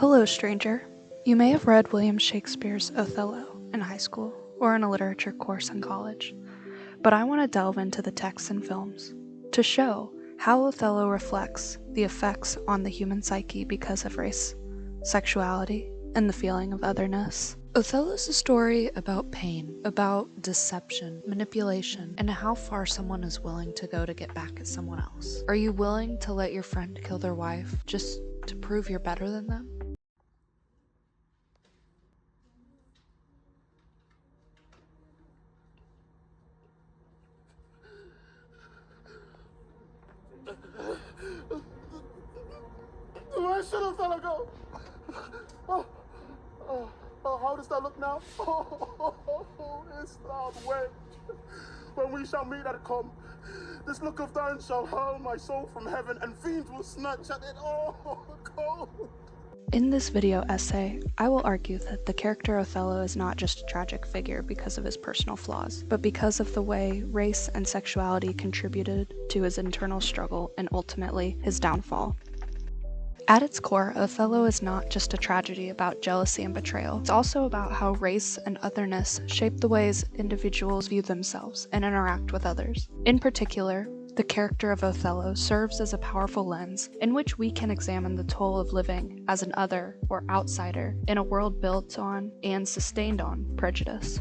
Hello, stranger. You may have read William Shakespeare's Othello in high school or in a literature course in college, but I want to delve into the texts and films to show how Othello reflects the effects on the human psyche because of race, sexuality, and the feeling of otherness. Othello is a story about pain, about deception, manipulation, and how far someone is willing to go to get back at someone else. Are you willing to let your friend kill their wife just to prove you're better than them? Where should Othello go? How does that look now? It's not when we shall meet at come. This look of thine shall hurl my soul from heaven, and fiends will snatch at it all cold. In this video essay, I will argue that the character Othello is not just a tragic figure because of his personal flaws, but because of the way race and sexuality contributed to his internal struggle and ultimately his downfall. At its core, Othello is not just a tragedy about jealousy and betrayal. It's also about how race and otherness shape the ways individuals view themselves and interact with others. In particular, the character of Othello serves as a powerful lens in which we can examine the toll of living as an other or outsider in a world built on and sustained on prejudice.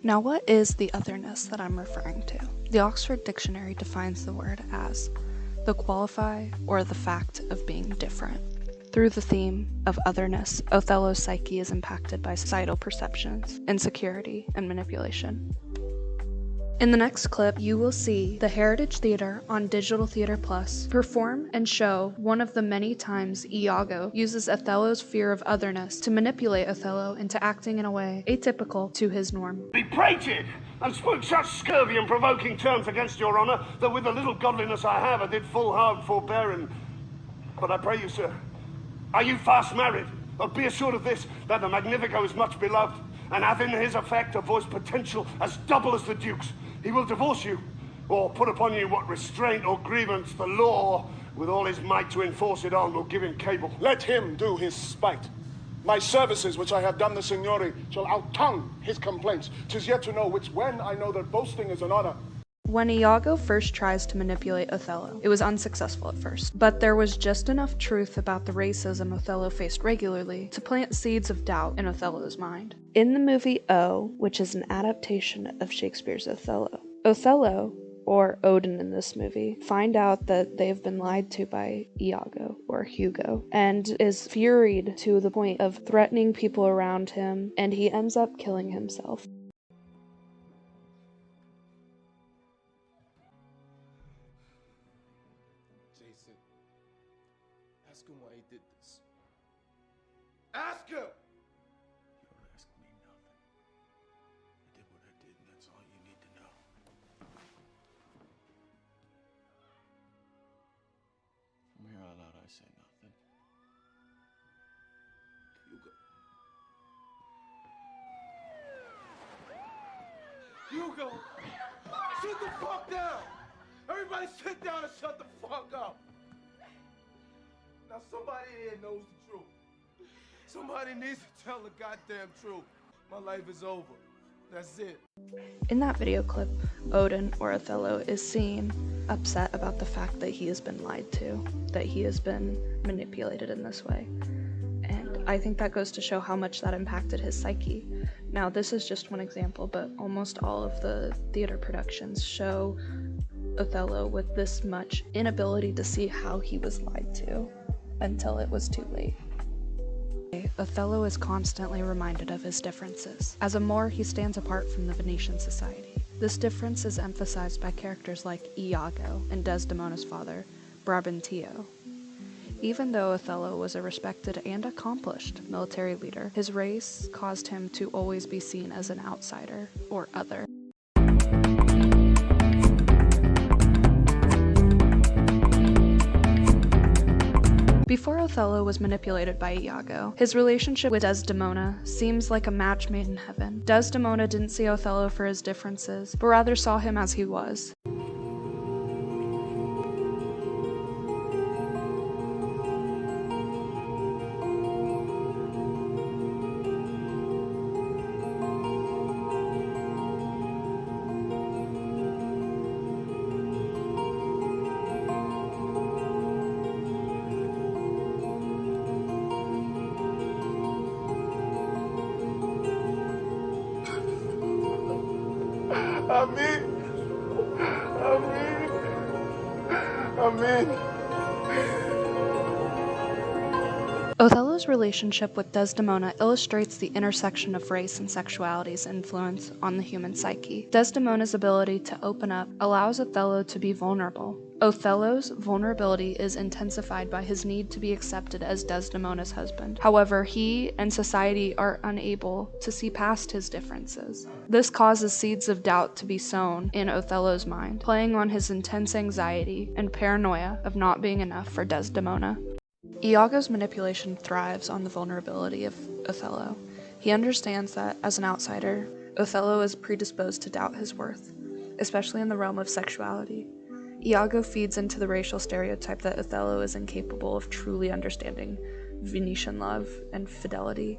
Now, what is the otherness that I'm referring to? The Oxford Dictionary defines the word as the qualify or the fact of being different. Through the theme of otherness, Othello's psyche is impacted by societal perceptions, insecurity, and manipulation. In the next clip, you will see the Heritage Theatre on Digital Theatre Plus perform and show one of the many times Iago uses Othello's fear of otherness to manipulate Othello into acting in a way atypical to his norm. Be prated, and spoke such scurvy and provoking terms against your honour, that with the little godliness I have, I did full hard forbearing. But I pray you, sir, are you fast married? But be assured of this, that the Magnifico is much beloved, and hath in his effect a voice potential as double as the Duke's. He will divorce you, or put upon you what restraint or grievance the law, with all his might to enforce it on, will give him cable. Let him do his spite. My services which I have done the Signori shall out-tongue his complaints. 'Tis yet to know which when I know that boasting is an honor. When Iago first tries to manipulate Othello, it was unsuccessful at first, but there was just enough truth about the racism Othello faced regularly to plant seeds of doubt in Othello's mind. In the movie O, which is an adaptation of Shakespeare's Othello, or Odin in this movie, find out that they've been lied to by Iago, or Hugo, and is furied to the point of threatening people around him, and he ends up killing himself. Jason, ask him why he did this. Ask him! You don't ask me nothing. I did what I did, and that's all you need to know. From here on out, I say nothing. Hugo! Sit the fuck down! Everybody sit down and shut the fuck up! Now somebody here knows the truth. Somebody needs to tell the goddamn truth. My life is over. That's it. In that video clip, Odin, or Othello, is seen upset about the fact that he has been lied to, that he has been manipulated in this way. And I think that goes to show how much that impacted his psyche. Now, this is just one example, but almost all of the theater productions show Othello with this much inability to see how he was lied to until it was too late. Othello is constantly reminded of his differences. As a Moor, he stands apart from the Venetian society. This difference is emphasized by characters like Iago and Desdemona's father, Brabantio. Even though Othello was a respected and accomplished military leader, his race caused him to always be seen as an outsider or other. Before Othello was manipulated by Iago, his relationship with Desdemona seems like a match made in heaven. Desdemona didn't see Othello for his differences, but rather saw him as he was. come in. Othello's relationship with Desdemona illustrates the intersection of race and sexuality's influence on the human psyche. Desdemona's ability to open up allows Othello to be vulnerable. Othello's vulnerability is intensified by his need to be accepted as Desdemona's husband. However, he and society are unable to see past his differences. This causes seeds of doubt to be sown in Othello's mind, playing on his intense anxiety and paranoia of not being enough for Desdemona. Iago's manipulation thrives on the vulnerability of Othello. He understands that, as an outsider, Othello is predisposed to doubt his worth, especially in the realm of sexuality. Iago feeds into the racial stereotype that Othello is incapable of truly understanding Venetian love and fidelity.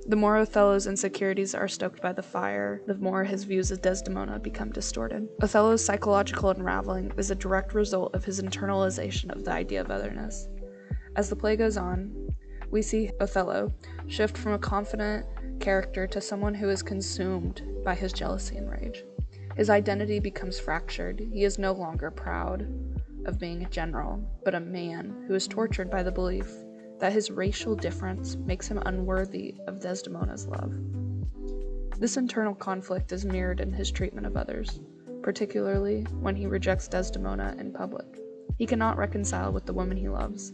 The more Othello's insecurities are stoked by the fire, the more his views of Desdemona become distorted. Othello's psychological unraveling is a direct result of his internalization of the idea of otherness. As the play goes on, we see Othello shift from a confident character to someone who is consumed by his jealousy and rage. His identity becomes fractured. He is no longer proud of being a general, but a man who is tortured by the belief that his racial difference makes him unworthy of Desdemona's love. This internal conflict is mirrored in his treatment of others, particularly when he rejects Desdemona in public. He cannot reconcile with the woman he loves,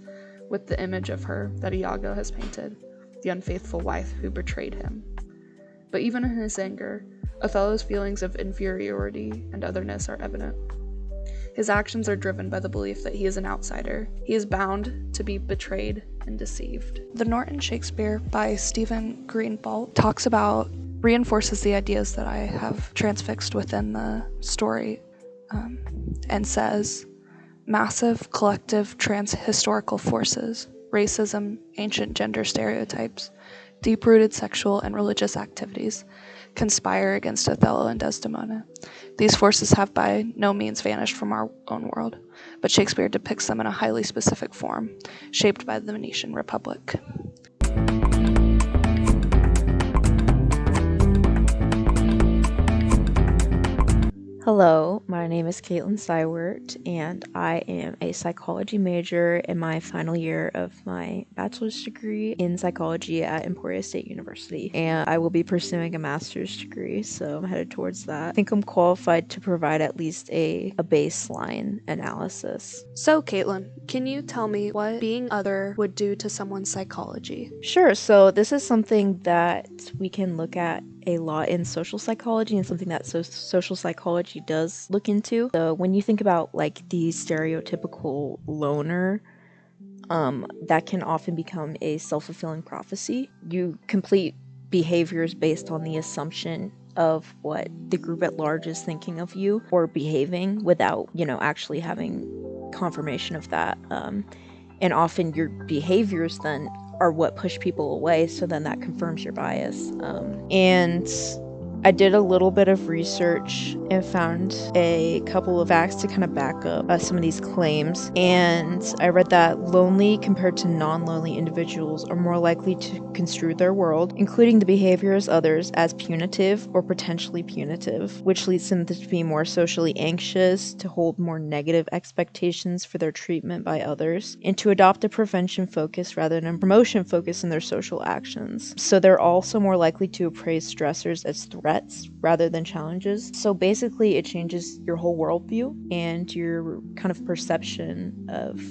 with the image of her that Iago has painted, the unfaithful wife who betrayed him. But even in his anger, Othello's feelings of inferiority and otherness are evident. His actions are driven by the belief that he is an outsider. He is bound to be betrayed and deceived. The Norton Shakespeare by Stephen Greenblatt reinforces the ideas that I have transfixed within the story, and says, massive, collective, trans-historical forces, racism, ancient gender stereotypes, deep-rooted sexual and religious activities conspire against Othello and Desdemona. These forces have by no means vanished from our own world, but Shakespeare depicts them in a highly specific form, shaped by the Venetian Republic. Hello, my name is Caitlin Seiwert, and I am a psychology major in my final year of my bachelor's degree in psychology at Emporia State University, and I will be pursuing a master's degree, so I'm headed towards that. I think I'm qualified to provide at least a baseline analysis. So, Caitlin, can you tell me what being other would do to someone's psychology? Sure, so this is something that we can look at a lot in social psychology and something that social psychology does look into. So when you think about like the stereotypical loner, that can often become a self-fulfilling prophecy. You complete behaviors based on the assumption of what the group at large is thinking of you or behaving without, actually having confirmation of that. And often your behaviors then are what push people away, so then that confirms your bias. And I did a little bit of research and found a couple of facts to kind of back up some of these claims. And I read that lonely compared to non-lonely individuals are more likely to construe their world, including the behaviors of others, as punitive or potentially punitive, which leads them to be more socially anxious, to hold more negative expectations for their treatment by others, and to adopt a prevention focus rather than a promotion focus in their social actions. So they're also more likely to appraise stressors as threats rather than challenges. So basically it changes your whole worldview and your kind of perception of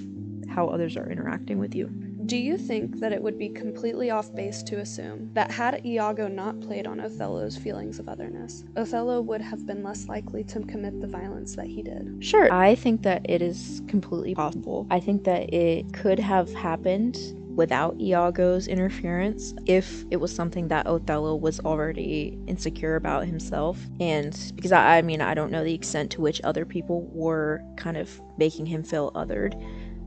how others are interacting with you. Do you think that it would be completely off base to assume that had Iago not played on Othello's feelings of otherness, Othello would have been less likely to commit the violence that he did? Sure, I think that it is completely possible. I think that it could have happened without Iago's interference if it was something that Othello was already insecure about himself. And because I don't know the extent to which other people were kind of making him feel othered,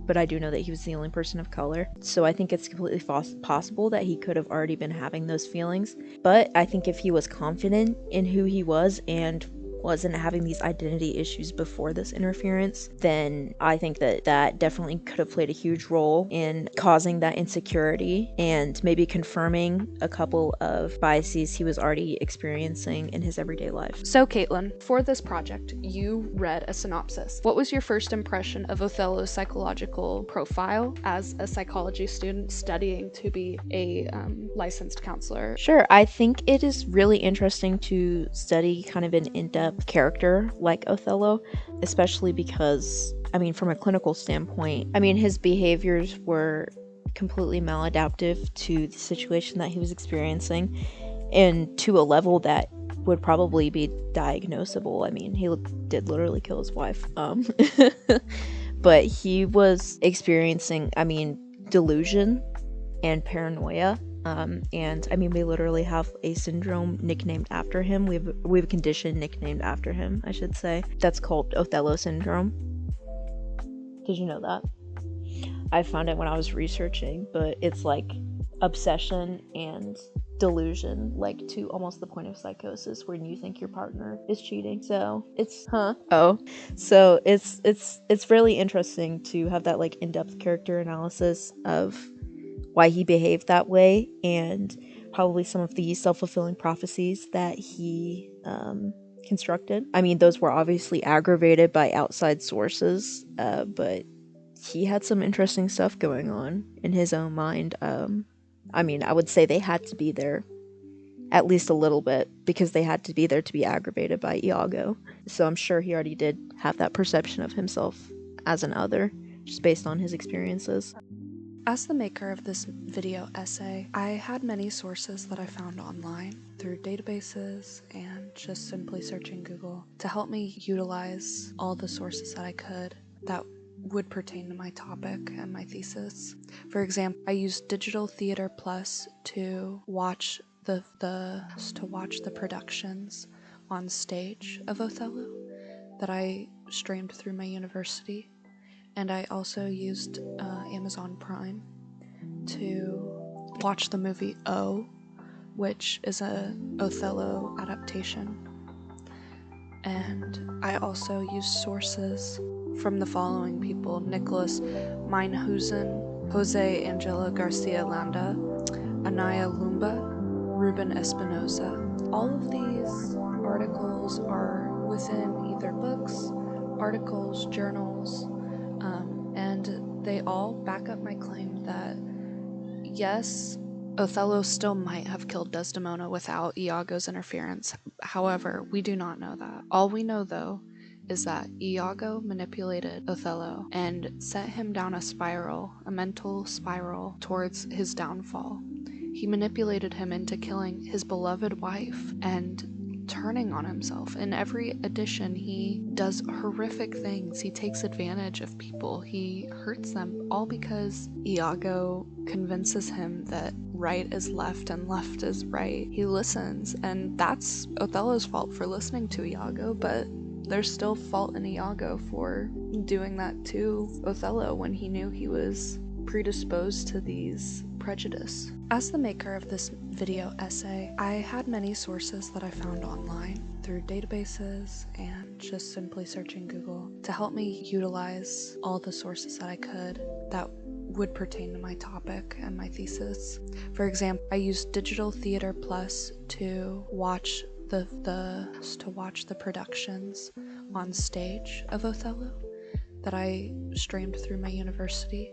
but I do know that he was the only person of color. So I think it's completely possible that he could have already been having those feelings. But I think if he was confident in who he was and wasn't having these identity issues before this interference, then I think that that definitely could have played a huge role in causing that insecurity and maybe confirming a couple of biases he was already experiencing in his everyday life. So Caitlin, for this project, you read a synopsis. What was your first impression of Othello's psychological profile as a psychology student studying to be a licensed counselor? Sure, I think it is really interesting to study kind of an in-depth character like Othello, especially because, I mean, from a clinical standpoint, I mean, his behaviors were completely maladaptive to the situation that he was experiencing, and to a level that would probably be diagnosable. I mean, he did literally kill his wife. But he was experiencing, I mean, delusion and paranoia. And I mean, we literally have a syndrome nicknamed after him. We have a condition nicknamed after him, I should say. That's called Othello syndrome. Did you know that? I found it when I was researching, but it's like obsession and delusion, like to almost the point of psychosis, when you think your partner is cheating. So it's so it's really interesting to have that like in-depth character analysis of why he behaved that way, and probably some of the self-fulfilling prophecies that he constructed. I mean, those were obviously aggravated by outside sources, but he had some interesting stuff going on in his own mind. I mean, I would say they had to be there at least a little bit, because they had to be there to be aggravated by Iago. So I'm sure he already did have that perception of himself as an other, just based on his experiences. As the maker of this video essay, I had many sources that I found online through databases and just simply searching Google to help me utilize all the sources that I could that would pertain to my topic and my thesis. For example, I used Digital Theater Plus to watch the productions on stage of Othello that I streamed through my university. And I also used Amazon Prime to watch the movie O, which is a Othello adaptation. And I also used sources from the following people: Nicholas Meinhusen, Jose Angelo Garcia Landa, Anaya Lumba, Ruben Espinosa. All of these articles are within either books, articles, journals, and they all back up my claim that, yes, Othello still might have killed Desdemona without Iago's interference. However, we do not know that. All we know, though, is that Iago manipulated Othello and sent him down a mental spiral towards his downfall. He manipulated him into killing his beloved wife and turning on himself. In every edition, he does horrific things. He takes advantage of people. He hurts them, all because Iago convinces him that right is left and left is right. He listens, and that's Othello's fault for listening to Iago, but there's still fault in Iago for doing that to Othello when he knew he was predisposed to these prejudice. As the maker of this video essay, I had many sources that I found online through databases and just simply searching Google to help me utilize all the sources that I could that would pertain to my topic and my thesis. For example, I used Digital Theater Plus to watch the productions on stage of Othello that I streamed through my university.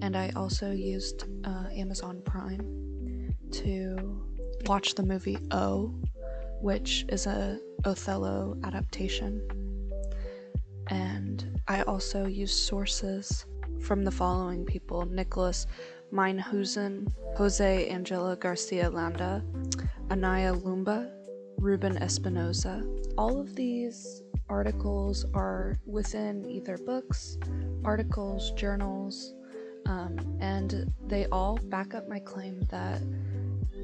And I also used Amazon Prime to watch the movie O, which is a Othello adaptation. And I also used sources from the following people: Nicholas Meinhusen, Jose Angelo Garcia Landa, Anaya Lumba, Ruben Espinosa. All of these articles are within either books, articles, journals, and they all back up my claim that,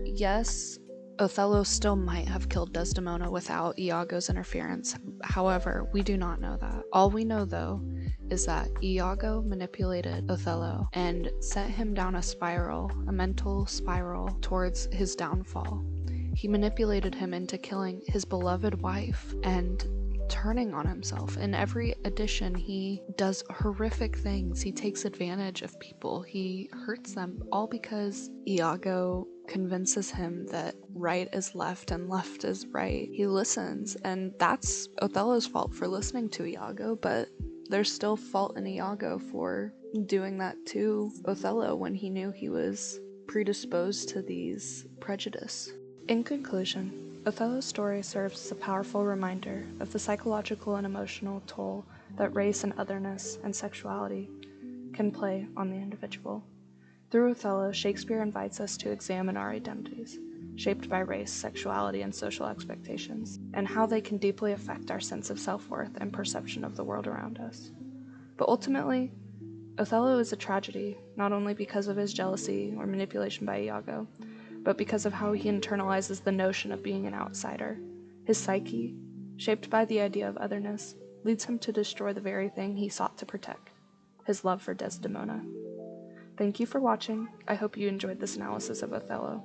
yes, Othello still might have killed Desdemona without Iago's interference. However, we do not know that. All we know, though, is that Iago manipulated Othello and sent him down a mental spiral towards his downfall. He manipulated him into killing his beloved wife and turning on himself. In every edition, he does horrific things. He takes advantage of people. He hurts them, all because Iago convinces him that right is left and left is right. He listens, and that's Othello's fault for listening to Iago, but there's still fault in Iago for doing that to Othello when he knew he was predisposed to these prejudice. In conclusion, Othello's story serves as a powerful reminder of the psychological and emotional toll that race and otherness and sexuality can play on the individual. Through Othello, Shakespeare invites us to examine our identities, shaped by race, sexuality, and social expectations, and how they can deeply affect our sense of self-worth and perception of the world around us. But ultimately, Othello is a tragedy, not only because of his jealousy or manipulation by Iago, but because of how he internalizes the notion of being an outsider. His psyche, shaped by the idea of otherness, leads him to destroy the very thing he sought to protect, his love for Desdemona. Thank you for watching. I hope you enjoyed this analysis of Othello.